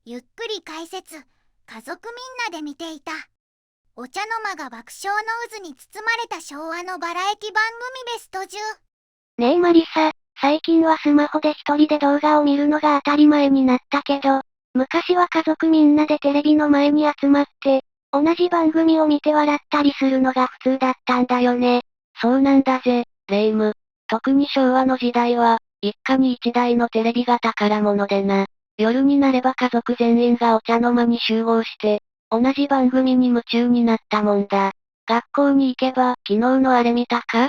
ゆっくり解説。家族みんなで見ていた。お茶の間が爆笑の渦に包まれた昭和のバラエティ番組ベスト10。ねえマリサ、最近はスマホで一人で動画を見るのが当たり前になったけど、昔は家族みんなでテレビの前に集まって、同じ番組を見て笑ったりするのが普通だったんだよね。そうなんだぜ、レイム。特に昭和の時代は、一家に一台のテレビが宝物でな。夜になれば家族全員がお茶の間に集合して、同じ番組に夢中になったもんだ。学校に行けば、昨日のあれ見たかっ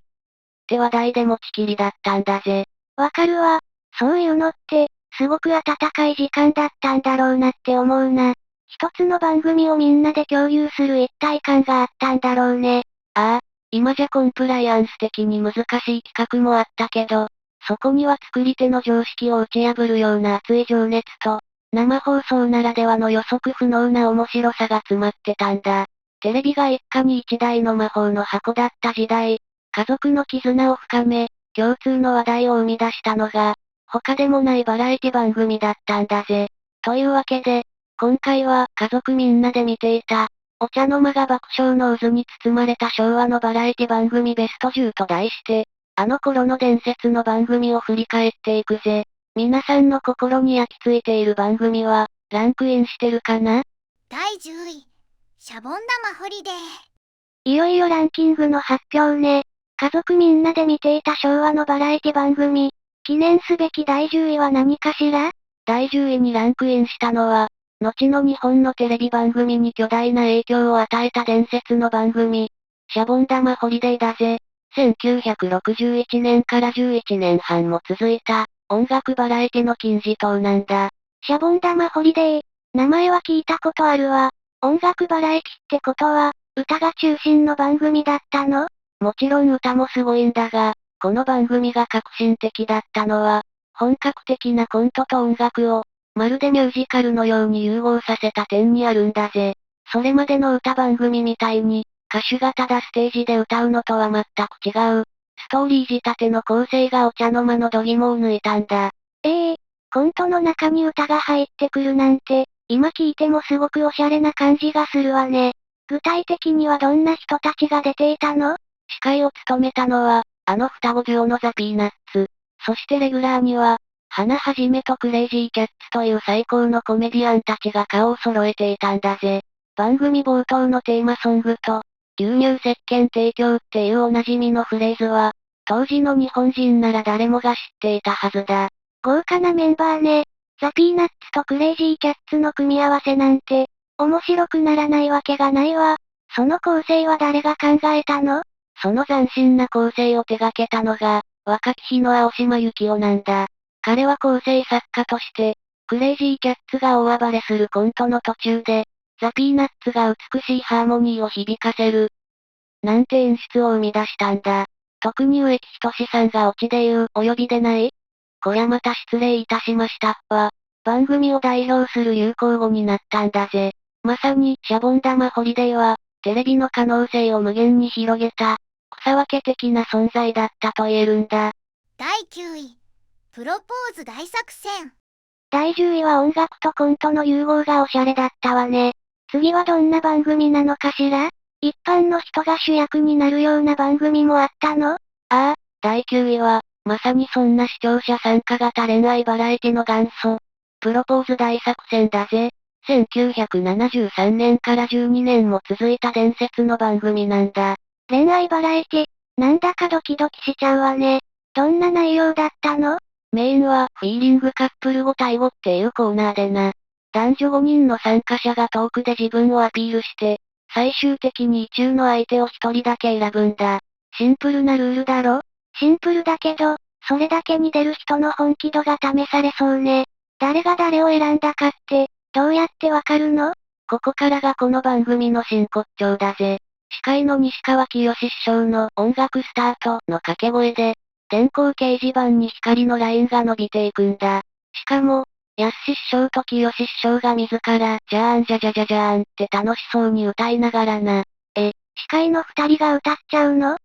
て話題で持ちきりだったんだぜ。わかるわ。そういうのって、すごく温かい時間だったんだろうなって思うな。一つの番組をみんなで共有する一体感があったんだろうね。ああ、今じゃコンプライアンス的に難しい企画もあったけど、そこには作り手の常識を打ち破るような熱い情熱と、生放送ならではの予測不能な面白さが詰まってたんだ。テレビが一家に一台の魔法の箱だった時代、家族の絆を深め、共通の話題を生み出したのが、他でもないバラエティ番組だったんだぜ。というわけで、今回は家族みんなで見ていた、お茶の間が爆笑の渦に包まれた昭和のバラエティ番組ベスト10と題して、あの頃の伝説の番組を振り返っていくぜ。皆さんの心に焼き付いている番組は、ランクインしてるかな？第10位。シャボン玉ホリデー。いよいよランキングの発表ね。家族みんなで見ていた昭和のバラエティ番組。記念すべき第10位は何かしら？第10位にランクインしたのは、後の日本のテレビ番組に巨大な影響を与えた伝説の番組、シャボン玉ホリデーだぜ。1961年から11年半も続いた、音楽バラエティの金字塔なんだ。シャボン玉ホリデー。名前は聞いたことあるわ。音楽バラエティってことは、歌が中心の番組だったの？もちろん歌もすごいんだが、この番組が革新的だったのは、本格的なコントと音楽を、まるでミュージカルのように融合させた点にあるんだぜ。それまでの歌番組みたいに、歌手がただステージで歌うのとは全く違う。ストーリー仕立ての構成がお茶の間の度肝を抜いたんだ。コントの中に歌が入ってくるなんて、今聞いてもすごくおしゃれな感じがするわね。具体的にはどんな人たちが出ていたの？司会を務めたのは、あの双子デュオのザ・ピーナッツ。そしてレギュラーには、花はじめとクレイジーキャッツという最高のコメディアンたちが顔を揃えていたんだぜ。番組冒頭のテーマソングと、牛乳石鹸提供っていうおなじみのフレーズは、当時の日本人なら誰もが知っていたはずだ。豪華なメンバーね。ザ・ピーナッツとクレイジーキャッツの組み合わせなんて、面白くならないわけがないわ。その構成は誰が考えたの？その斬新な構成を手掛けたのが、若き日の青島幸男なんだ。彼は構成作家として、クレイジーキャッツが大暴れするコントの途中で、ザ・ピーナッツが美しいハーモニーを響かせる。なんて演出を生み出したんだ。特に植木仁さんがオチで言う、お呼びでない？こりゃまた失礼いたしましたは、番組を代表する流行語になったんだぜ。まさに、シャボン玉ホリデーは、テレビの可能性を無限に広げた、草分け的な存在だったと言えるんだ。第9位。プロポーズ大作戦。第10位は音楽とコントの融合がおしゃれだったわね。次はどんな番組なのかしら？一般の人が主役になるような番組もあったの？第9位は、まさにそんな視聴者参加型恋愛バラエティの元祖。プロポーズ大作戦だぜ。1973年から12年も続いた伝説の番組なんだ。恋愛バラエティ、なんだかドキドキしちゃうわね。どんな内容だったの？メインは、フィーリングカップル語対語っていうコーナーでな。男女5人の参加者がトークで自分をアピールして、最終的に意中の相手を1人だけ選ぶんだ。シンプルなルールだろ？シンプルだけど、それだけに出る人の本気度が試されそうね。誰が誰を選んだかって、どうやってわかるの？ここからがこの番組の真骨頂だぜ。司会の西川きよし師匠の音楽スタートの掛け声で、電光掲示板に光のラインが伸びていくんだ。しかも、やすし師匠ときよし師匠が自ら、じゃーんじゃじゃじゃじゃーんって楽しそうに歌いながらな。司会の二人が歌っちゃうの？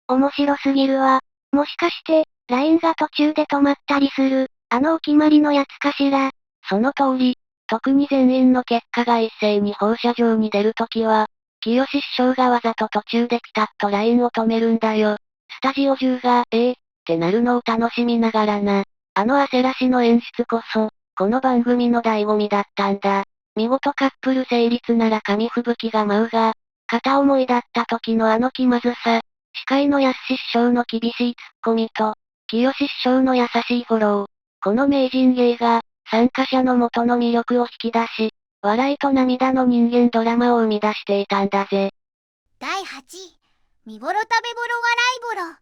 面白すぎるわ。もしかして、ラインが途中で止まったりする、あのお決まりのやつかしら？その通り、特に全員の結果が一斉に放射状に出るときは、清志師匠がわざと途中でピタッとラインを止めるんだよ。スタジオ中が、ってなるのを楽しみながらな。あの焦らしの演出こそ、この番組の醍醐味だったんだ。見事カップル成立なら紙吹雪が舞うが、片思いだった時のあの気まずさ、司会の安師匠の厳しいツッコミと、清志師匠の優しいフォロー。この名人芸が、参加者の元の魅力を引き出し、笑いと涙の人間ドラマを生み出していたんだぜ。第8位、見頃食べ頃笑い頃。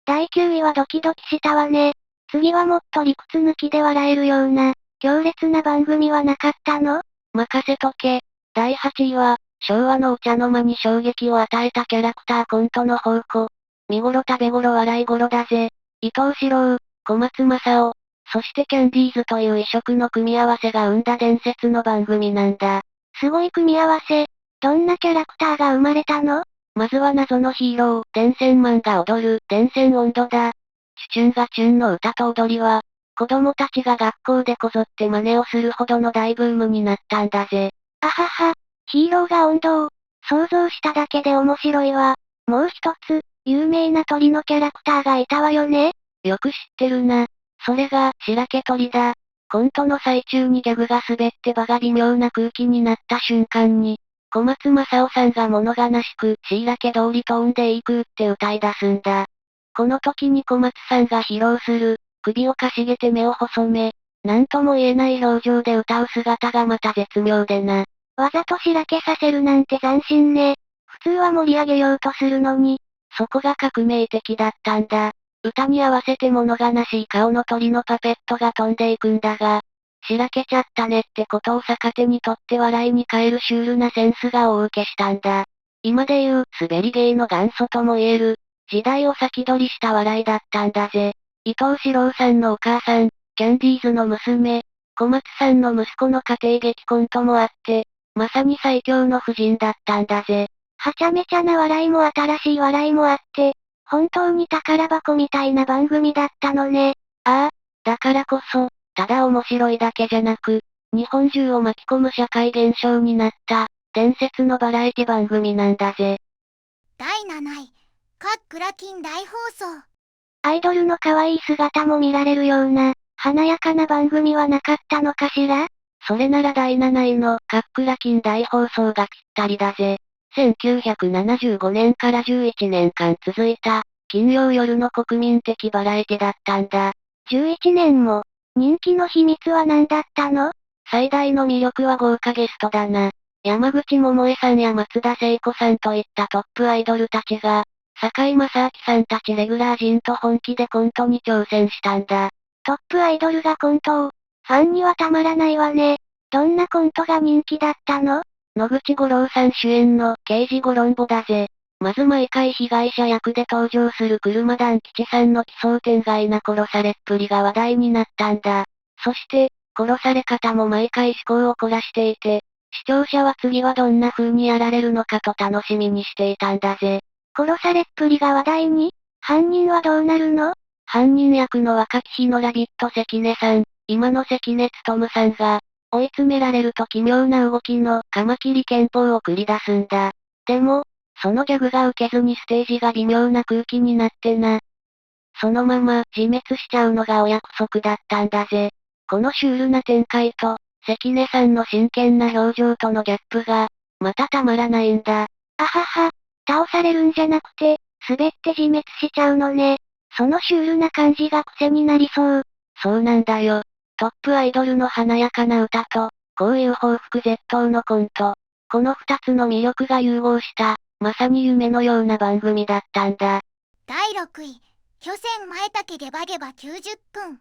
第9位はドキドキしたわね。次はもっと理屈抜きで笑えるような、強烈な番組はなかったの？任せとけ。第8位は、昭和のお茶の間に衝撃を与えたキャラクターコントの宝庫。見頃食べ頃笑い頃だぜ。伊藤四郎、小松政夫、そしてキャンディーズという異色の組み合わせが生んだ伝説の番組なんだ。すごい組み合わせ。どんなキャラクターが生まれたの？まずは謎のヒーロー、電線マンが踊る、電線音頭だ。チュチュンガチュンの歌と踊りは、子供たちが学校でこぞって真似をするほどの大ブームになったんだぜ。あはは、ヒーローが音頭。想像しただけで面白いわ。もう一つ、有名な鳥のキャラクターがいたわよね。よく知ってるな。それが、白毛鳥だ。コントの最中にギャグが滑って場が微妙な空気になった瞬間に、小松政夫さんが物悲しく、白毛通り飛んでいくって歌い出すんだ。この時に小松さんが披露する、首をかしげて目を細め、なんとも言えない表情で歌う姿がまた絶妙でな。わざとしらけさせるなんて斬新ね。普通は盛り上げようとするのに。そこが革命的だったんだ。歌に合わせて物悲しい顔の鳥のパペットが飛んでいくんだが、しらけちゃったねってことを逆手にとって笑いに変えるシュールなセンスが大受けしたんだ。今で言う、滑り芸の元祖とも言える、時代を先取りした笑いだったんだぜ。伊藤四郎さんのお母さん、キャンディーズの娘、小松さんの息子の家庭劇コントもあって、まさに最強の夫人だったんだぜ。はちゃめちゃな笑いも新しい笑いもあって、本当に宝箱みたいな番組だったのね。ああ、だからこそ、ただ面白いだけじゃなく、日本中を巻き込む社会現象になった、伝説のバラエティ番組なんだぜ。第7位、カックラキン大放送。アイドルの可愛い姿も見られるような、華やかな番組はなかったのかしら？それなら第7位のカックラキン大放送がぴったりだぜ。1975年から11年間続いた、金曜夜の国民的バラエティだったんだ。11年も、人気の秘密は何だったの？最大の魅力は豪華ゲストだな。山口百恵さんや松田聖子さんといったトップアイドルたちが、堺正明さんたちレギュラー陣と本気でコントに挑戦したんだ。トップアイドルがコントを、ファンにはたまらないわね。どんなコントが人気だったの？野口五郎さん主演の刑事ゴロンボだぜ。まず毎回被害者役で登場する車団吉さんの奇想天外な殺されっぷりが話題になったんだ。そして、殺され方も毎回趣向を凝らしていて、視聴者は次はどんな風にやられるのかと楽しみにしていたんだぜ。殺されっぷりが話題に？犯人はどうなるの？犯人役の若き日のラビット関根さん、今の関根勤さんが、追い詰められると奇妙な動きのカマキリ拳法を繰り出すんだ。でも、そのギャグが受けずにステージが微妙な空気になってな。そのまま自滅しちゃうのがお約束だったんだぜ。このシュールな展開と、関根さんの真剣な表情とのギャップが、またたまらないんだ。あはは、倒されるんじゃなくて、滑って自滅しちゃうのね。そのシュールな感じが癖になりそう。そうなんだよ。トップアイドルの華やかな歌と、こういう報復絶倒のコント。この二つの魅力が融合した、まさに夢のような番組だったんだ。第6位、巨泉前竹ゲバゲバ90分。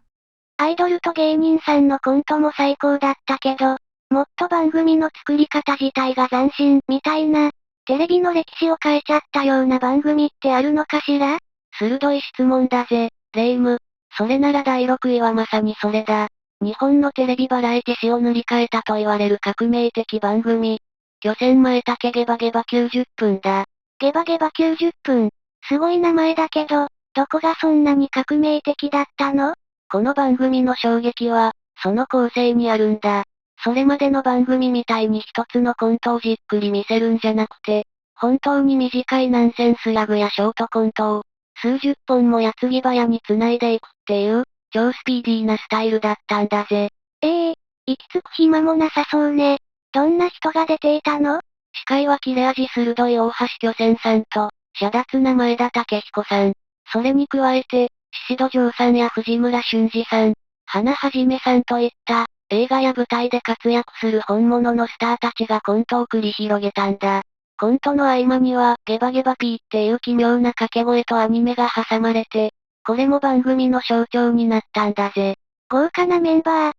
アイドルと芸人さんのコントも最高だったけど、もっと番組の作り方自体が斬新みたいな、テレビの歴史を変えちゃったような番組ってあるのかしら？鋭い質問だぜ、レイム。それなら第6位はまさにそれだ。日本のテレビバラエティ史を塗り替えたと言われる革命的番組。巨泉前竹ゲバゲバ90分だ。ゲバゲバ90分。すごい名前だけど、どこがそんなに革命的だったの？この番組の衝撃は、その構成にあるんだ。それまでの番組みたいに一つのコントをじっくり見せるんじゃなくて、本当に短いナンセンスギャグやショートコントを、数十本も矢継ぎ早に繋いでいくっていう、超スピーディーなスタイルだったんだぜ。行き着く暇もなさそうね。どんな人が出ていたの？司会は切れ味鋭い大橋巨泉さんと、遮奪な前田武彦さん。それに加えて、宍戸城さんや藤村俊二さん、花はじめさんといった、映画や舞台で活躍する本物のスターたちがコントを繰り広げたんだ。コントの合間には、ゲバゲバピーっていう奇妙な掛け声とアニメが挟まれて、これも番組の象徴になったんだぜ。豪華なメンバー。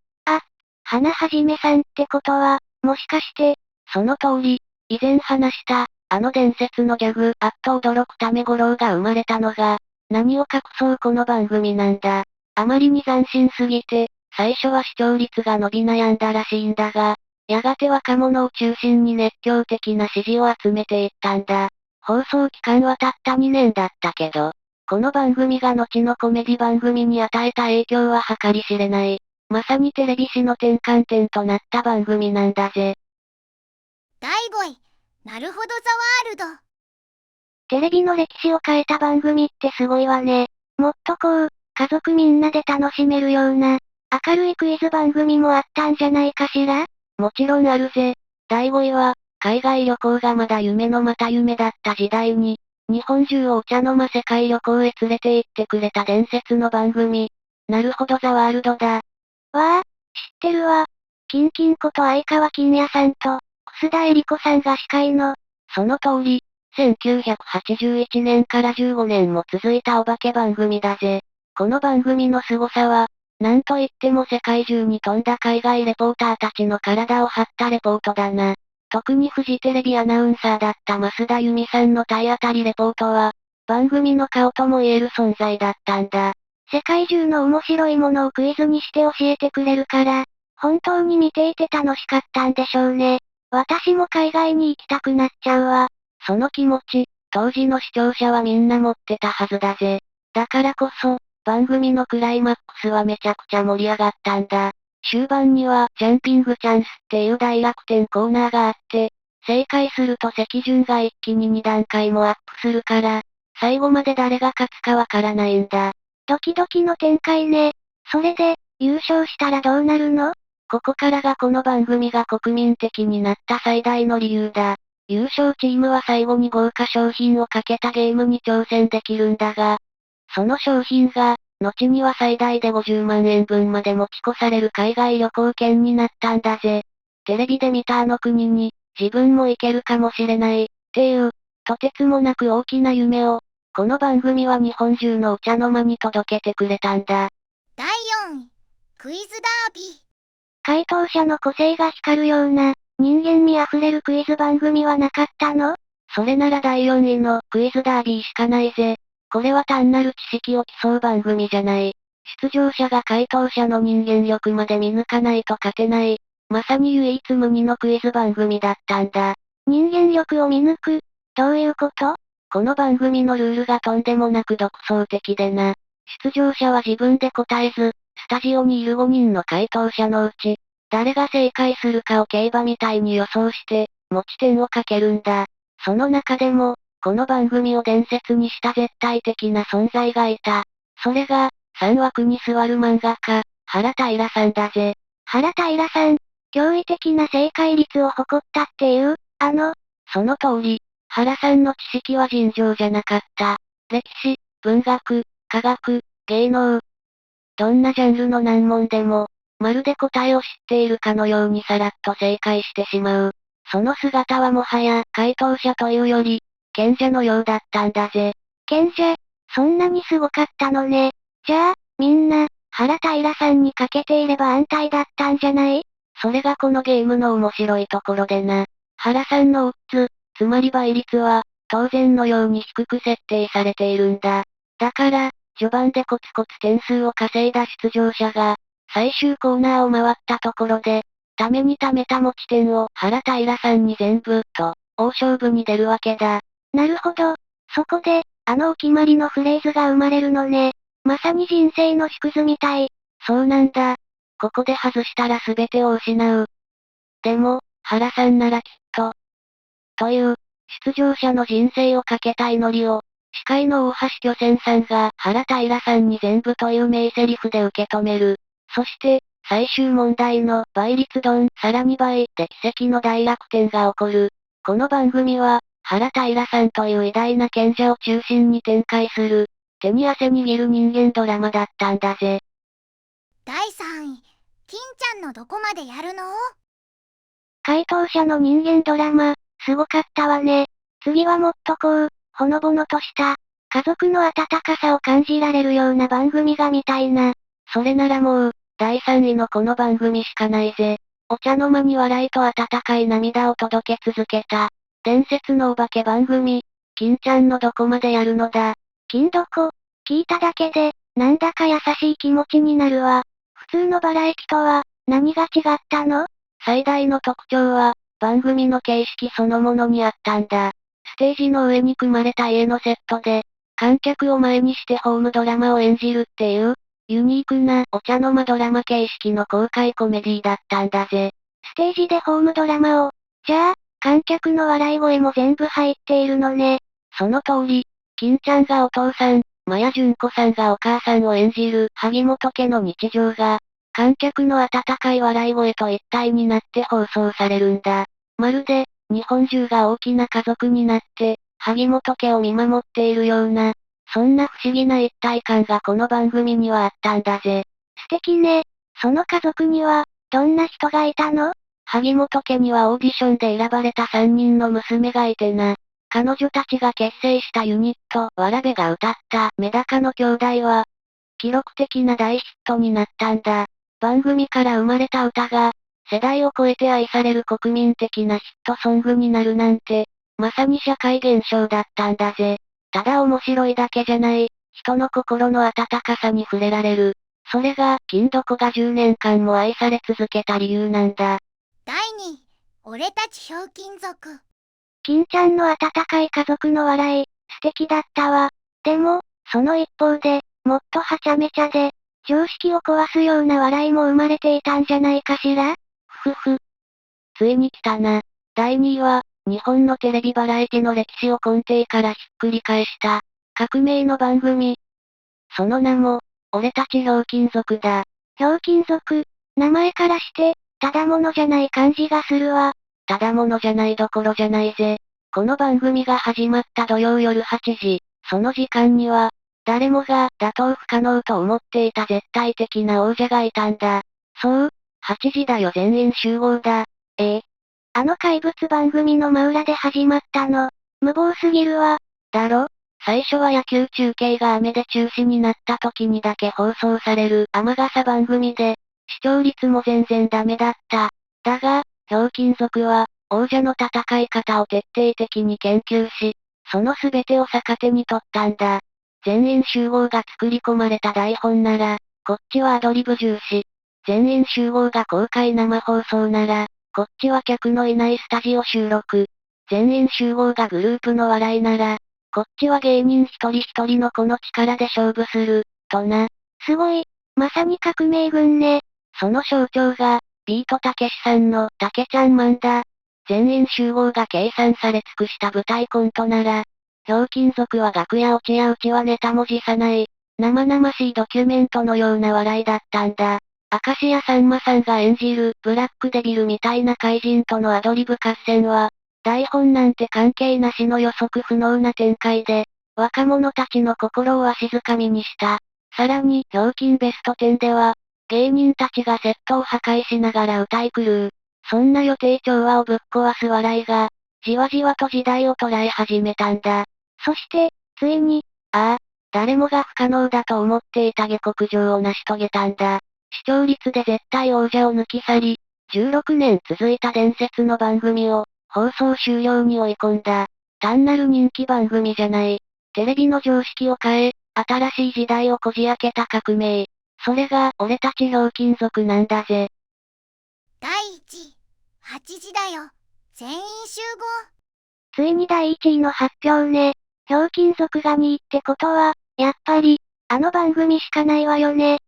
花はじめさんってことは、もしかして、その通り、以前話した、あの伝説のギャグ、あっと驚くため五郎が生まれたのが、何を隠そうこの番組なんだ。あまりに斬新すぎて、最初は視聴率が伸び悩んだらしいんだが、やがて若者を中心に熱狂的な支持を集めていったんだ。放送期間はたった2年だったけど、この番組が後のコメディ番組に与えた影響は計り知れない。まさにテレビ史の転換点となった番組なんだぜ。第5位、なるほどザワールド。テレビの歴史を変えた番組ってすごいわね。もっとこう、家族みんなで楽しめるような、明るいクイズ番組もあったんじゃないかしら？もちろんあるぜ。第5位は、海外旅行がまだ夢のまた夢だった時代に、日本中をお茶の間世界旅行へ連れて行ってくれた伝説の番組。なるほどザワールドだ。わあ、知ってるわ。キンキンこと相川金也さんと、楠田絵理子さんが司会の。その通り、1981年から15年も続いたお化け番組だぜ。この番組の凄さは、なんといっても世界中に飛んだ海外レポーターたちの体を張ったレポートだな。特にフジテレビアナウンサーだった増田由美さんの体当たりレポートは、番組の顔とも言える存在だったんだ。世界中の面白いものをクイズにして教えてくれるから、本当に見ていて楽しかったんでしょうね。私も海外に行きたくなっちゃうわ。その気持ち、当時の視聴者はみんな持ってたはずだぜ。だからこそ、番組のクライマックスはめちゃくちゃ盛り上がったんだ。終盤には、ジャンピングチャンスっていう大楽天コーナーがあって、正解すると席順が一気に2段階もアップするから、最後まで誰が勝つかわからないんだ。ドキドキの展開ね。それで、優勝したらどうなるの？ここからがこの番組が国民的になった最大の理由だ。優勝チームは最後に豪華商品をかけたゲームに挑戦できるんだが、その商品が、後には最大で50万円分まで持ち越される海外旅行券になったんだぜ。テレビで見たあの国に、自分も行けるかもしれない、っていう、とてつもなく大きな夢を、この番組は日本中のお茶の間に届けてくれたんだ。第4位、クイズダービー。回答者の個性が光るような、人間味あふれるクイズ番組はなかったの？それなら第4位のクイズダービーしかないぜ。これは単なる知識を競う番組じゃない。出場者が回答者の人間力まで見抜かないと勝てない。まさに唯一無二のクイズ番組だったんだ。人間力を見抜く？どういうこと？この番組のルールがとんでもなく独創的でな。出場者は自分で答えず、スタジオにいる5人の回答者のうち、誰が正解するかを競馬みたいに予想して、持ち点をかけるんだ。その中でも、この番組を伝説にした絶対的な存在がいた。それが、3枠に座る漫画家、原平さんだぜ。原平さん、驚異的な正解率を誇ったっていう、その通り、原さんの知識は尋常じゃなかった。歴史、文学、科学、芸能。どんなジャンルの難問でも、まるで答えを知っているかのようにさらっと正解してしまう。その姿はもはや、回答者というより、賢者のようだったんだぜ。賢者？そんなにすごかったのね。じゃあ、みんな、原平さんにかけていれば安泰だったんじゃない？それがこのゲームの面白いところでな。原さんのオッズ、つまり倍率は、当然のように低く設定されているんだ。だから、序盤でコツコツ点数を稼いだ出場者が、最終コーナーを回ったところで、ために貯めた持ち点を原平さんに全部、と、大勝負に出るわけだ。なるほど。そこで、お決まりのフレーズが生まれるのね。まさに人生の縮図みたい。そうなんだ。ここで外したら全てを失う。でも、原さんならきっと。という、出場者の人生をかけた祈りを、司会の大橋巨泉さんが原平さんに全部という名台詞で受け止める。そして、最終問題の倍率ドンさらに倍で奇跡の大逆転が起こる。この番組は、原平さんという偉大な賢者を中心に展開する、手に汗握る人間ドラマだったんだぜ。第3位、金ちゃんのどこまでやるの？回答者の人間ドラマ、すごかったわね。次はもっとこう、ほのぼのとした、家族の温かさを感じられるような番組が見たいな。それならもう、第3位のこの番組しかないぜ。お茶の間に笑いと温かい涙を届け続けた、伝説のお化け番組、金ちゃんのどこまでやるのだ。金どこ、聞いただけで、なんだか優しい気持ちになるわ。普通のバラエティとは、何が違ったの？最大の特徴は、番組の形式そのものにあったんだ。ステージの上に組まれた家のセットで、観客を前にしてホームドラマを演じるっていう、ユニークなお茶の間ドラマ形式の公開コメディだったんだぜ。ステージでホームドラマを、じゃあ、観客の笑い声も全部入っているのね。その通り、金ちゃんがお父さん、マヤ純子さんがお母さんを演じる萩本家の日常が、観客の温かい笑い声と一体になって放送されるんだ。まるで、日本中が大きな家族になって、萩本家を見守っているような、そんな不思議な一体感がこの番組にはあったんだぜ。素敵ね。その家族には、どんな人がいたの？萩本家にはオーディションで選ばれた3人の娘がいてな。彼女たちが結成したユニット、わらべが歌ったメダカの兄弟は、記録的な大ヒットになったんだ。番組から生まれた歌が、世代を超えて愛される国民的なヒットソングになるなんて、まさに社会現象だったんだぜ。ただ面白いだけじゃない、人の心の温かさに触れられる。それが、金どこが10年間も愛され続けた理由なんだ。第2位、俺たちひょうきん族。金ちゃんの温かい家族の笑い、素敵だったわ。でも、その一方で、もっとはちゃめちゃで、常識を壊すような笑いも生まれていたんじゃないかしら？ふふふ。ついに来たな。第2位は、日本のテレビバラエティの歴史を根底からひっくり返した、革命の番組。その名も、俺たちひょうきん族だ。ひょうきん族、名前からして、ただものじゃない感じがするわ。ただものじゃないどころじゃないぜ。この番組が始まった土曜夜8時、その時間には、誰もが打倒不可能と思っていた絶対的な王者がいたんだ。そう、8時だよ全員集合だ。あの怪物番組の真裏で始まったの。無謀すぎるわ。だろ？最初は野球中継が雨で中止になった時にだけ放送される雨傘番組で、視聴率も全然ダメだった。だが、ひょうきん族は、王者の戦い方を徹底的に研究し、その全てを逆手に取ったんだ。全員集合が作り込まれた台本なら、こっちはアドリブ重視。全員集合が公開生放送なら、こっちは客のいないスタジオ収録。全員集合がグループの笑いなら、こっちは芸人一人一人のこの力で勝負する、とな。すごい、まさに革命軍ね。その象徴が、ビートたけしさんのたけちゃんマンだ。全員集合が計算され尽くした舞台コントなら、ひょうきん族は楽屋落ちやうちはネタも辞さない、生々しいドキュメントのような笑いだったんだ。明石家さんまさんが演じるブラックデビルみたいな怪人とのアドリブ合戦は、台本なんて関係なしの予測不能な展開で、若者たちの心をわしづかみにした。さらに、ひょうきんベスト10では、芸人たちがセットを破壊しながら歌い狂う。そんな予定調和をぶっ壊す笑いが、じわじわと時代を捉え始めたんだ。そして、ついに、誰もが不可能だと思っていた下克上を成し遂げたんだ。視聴率で絶対王者を抜き去り、16年続いた伝説の番組を、放送終了に追い込んだ。単なる人気番組じゃない。テレビの常識を変え、新しい時代をこじ開けた革命。それが、俺たちひょうきん族なんだぜ。第1位、8時だよ、全員集合。ついに第1位の発表ね。ひょうきん族が2位ってことは、やっぱり、あの番組しかないわよね。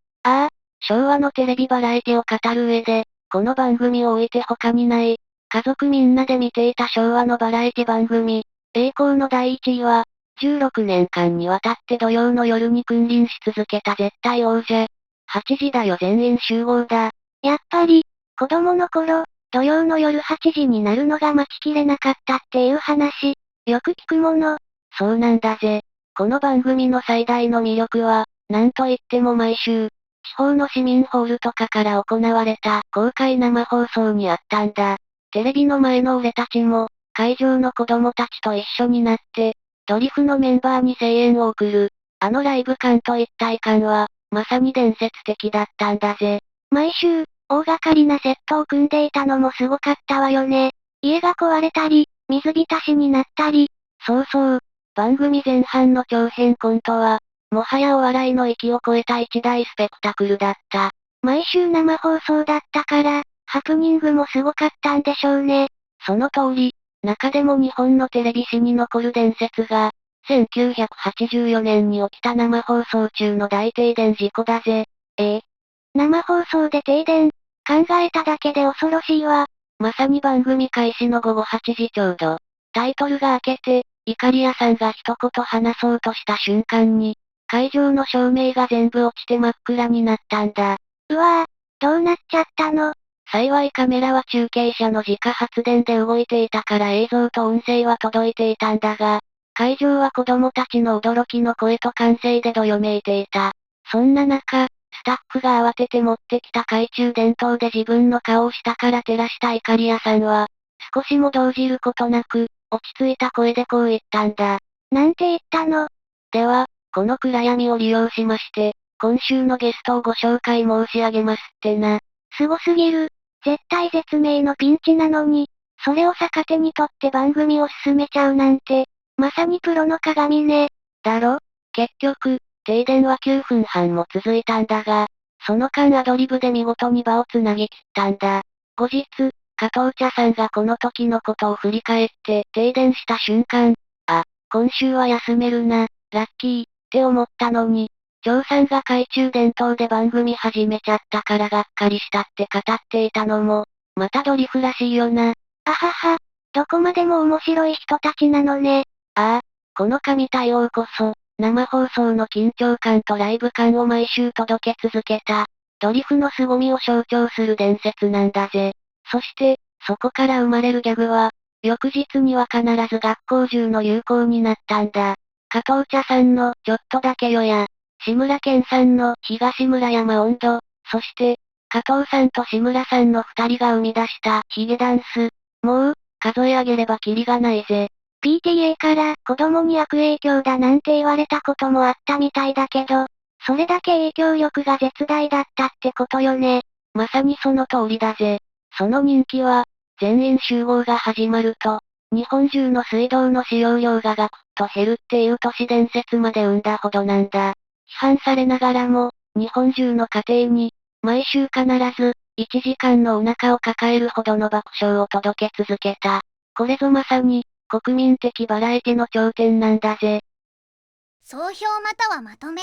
昭和のテレビバラエティを語る上で、この番組を置いて他にない、家族みんなで見ていた昭和のバラエティ番組、栄光の第1位は、16年間にわたって土曜の夜に君臨し続けた絶対王者。8時だよ全員集合だ。やっぱり、子供の頃、土曜の夜8時になるのが待ちきれなかったっていう話、よく聞くもの。そうなんだぜ。この番組の最大の魅力は、なんといっても毎週、地方の市民ホールとかから行われた公開生放送にあったんだ。テレビの前の俺たちも、会場の子供たちと一緒になって、ドリフのメンバーに声援を送る。あのライブ感と一体感は、まさに伝説的だったんだぜ。毎週、大掛かりなセットを組んでいたのもすごかったわよね。家が壊れたり、水浸しになったり。そうそう。番組前半の長編コントは、もはやお笑いの域を超えた一大スペクタクルだった。毎週生放送だったから、ハプニングもすごかったんでしょうね。その通り、中でも日本のテレビ史に残る伝説が、1984年に起きた生放送中の大停電事故だぜ。生放送で停電、考えただけで恐ろしいわ。まさに番組開始の午後8時ちょうど、タイトルが明けて、イカリアさんが一言話そうとした瞬間に、会場の照明が全部落ちて真っ暗になったんだ。うわぁ、どうなっちゃったの？幸いカメラは中継車の自家発電で動いていたから映像と音声は届いていたんだが、会場は子供たちの驚きの声と歓声でどよめいていた。そんな中、スタッフが慌てて持ってきた懐中電灯で自分の顔を下から照らしたイカリアさんは、少しも動じることなく、落ち着いた声でこう言ったんだ。なんて言ったの？では、この暗闇を利用しまして、今週のゲストをご紹介申し上げますってな。すごすぎる。絶対絶命のピンチなのに、それを逆手にとって番組を進めちゃうなんて、まさにプロの鏡ね。だろ？結局、停電は9分半も続いたんだが、その間アドリブで見事に場をつなぎ切ったんだ。後日、加藤茶さんがこの時のことを振り返って、停電した瞬間、あ、今週は休めるな、ラッキー、って思ったのに、張さんが懐中電灯で番組始めちゃったからがっかりしたって語っていたのも、またドリフらしいよな。あはは、どこまでも面白い人たちなのね。ああ、この神対応こそ、生放送の緊張感とライブ感を毎週届け続けた、ドリフの凄みを象徴する伝説なんだぜ。そして、そこから生まれるギャグは、翌日には必ず学校中の流行になったんだ。加藤茶さんの、ちょっとだけよや、志村けんさんの、東村山音頭、そして、加藤さんと志村さんの二人が生み出した、ヒゲダンス。もう、数え上げればキリがないぜ。PTA から子供に悪影響だなんて言われたこともあったみたいだけど、それだけ影響力が絶大だったってことよね。まさにその通りだぜ。その人気は、全員集合が始まると、日本中の水道の使用量がガクッと減るっていう都市伝説まで生んだほどなんだ。批判されながらも、日本中の家庭に、毎週必ず、1時間のお腹を抱えるほどの爆笑を届け続けた。これぞまさに、国民的バラエティの頂点なんだぜ。総評またはまとめ。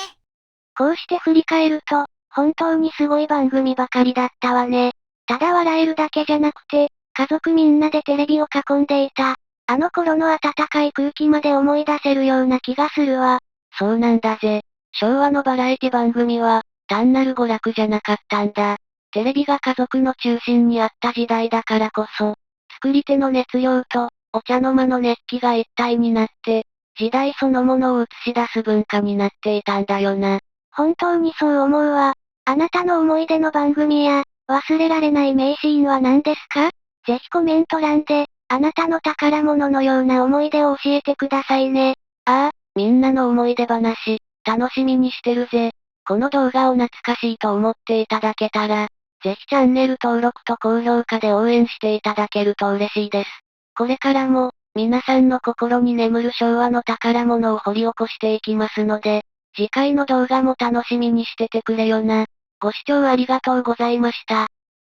こうして振り返ると、本当にすごい番組ばかりだったわね。ただ笑えるだけじゃなくて、家族みんなでテレビを囲んでいた。あの頃の温かい空気まで思い出せるような気がするわ。そうなんだぜ。昭和のバラエティ番組は、単なる娯楽じゃなかったんだ。テレビが家族の中心にあった時代だからこそ、作り手の熱量と、お茶の間の熱気が一体になって、時代そのものを映し出す文化になっていたんだよな。本当にそう思うわ。あなたの思い出の番組や、忘れられない名シーンは何ですか？ぜひコメント欄で、あなたの宝物のような思い出を教えてくださいね。ああ、みんなの思い出話、楽しみにしてるぜ。この動画を懐かしいと思っていただけたら、ぜひチャンネル登録と高評価で応援していただけると嬉しいです。これからも、皆さんの心に眠る昭和の宝物を掘り起こしていきますので、次回の動画も楽しみにしててくれよな。ご視聴ありがとうございました。